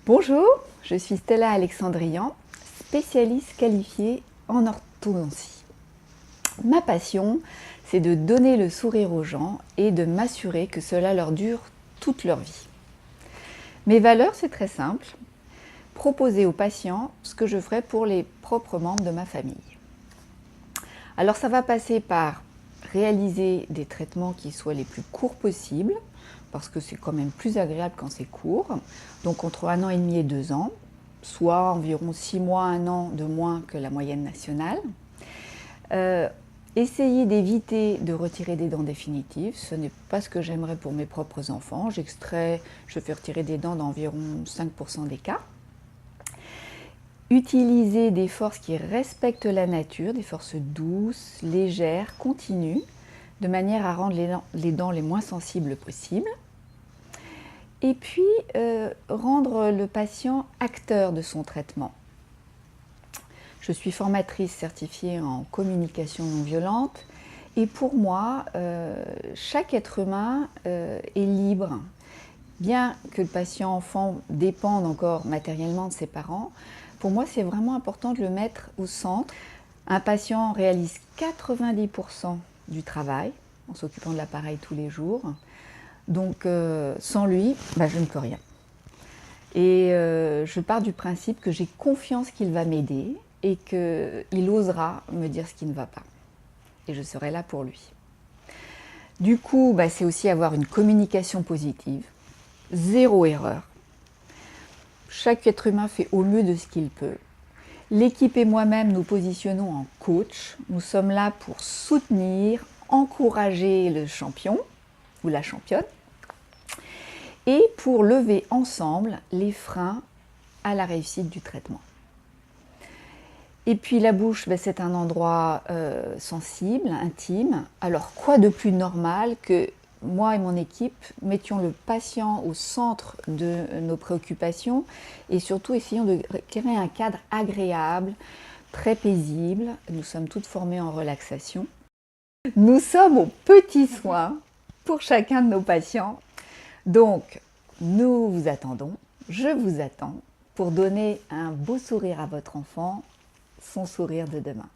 Bonjour, je suis Stella Alexandrian, spécialiste qualifiée en orthodontie. Ma passion, c'est de donner le sourire aux gens et de m'assurer que cela leur dure toute leur vie. Mes valeurs, c'est très simple, proposer aux patients ce que je ferais pour les propres membres de ma famille. Alors ça va passer par réaliser des traitements qui soient les plus courts possibles, parce que c'est quand même plus agréable quand c'est court, donc entre 1 an et demi et 2 ans, soit environ 6 mois, 1 an de moins que la moyenne nationale. Essayer d'éviter de retirer des dents définitives, ce n'est pas ce que j'aimerais pour mes propres enfants. Je fais retirer des dents d'environ 5% des cas. Utiliser des forces qui respectent la nature, des forces douces, légères, continues, de manière à rendre les dents les moins sensibles possibles. Et puis, rendre le patient acteur de son traitement. Je suis formatrice certifiée en communication non violente et pour moi, chaque être humain est libre. Bien que le patient enfant dépende encore matériellement de ses parents, pour moi c'est vraiment important de le mettre au centre. Un patient réalise 90% du travail en s'occupant de l'appareil tous les jours. Donc sans lui, je ne peux rien. Et je pars du principe que j'ai confiance qu'il va m'aider et qu'il osera me dire ce qui ne va pas. Et je serai là pour lui. Du coup, c'est aussi avoir une communication positive, zéro erreur. Chaque être humain fait au mieux de ce qu'il peut. L'équipe et moi-même nous positionnons en coach. Nous sommes là pour soutenir, encourager le champion ou la championne et pour lever ensemble les freins à la réussite du traitement. Et puis la bouche, c'est un endroit sensible, intime. Alors quoi de plus normal que moi et mon équipe mettions le patient au centre de nos préoccupations et surtout essayons de créer un cadre agréable, très paisible. Nous sommes toutes formées en relaxation. Nous sommes aux petits soins pour chacun de nos patients. Donc, nous vous attendons, je vous attends pour donner un beau sourire à votre enfant, son sourire de demain.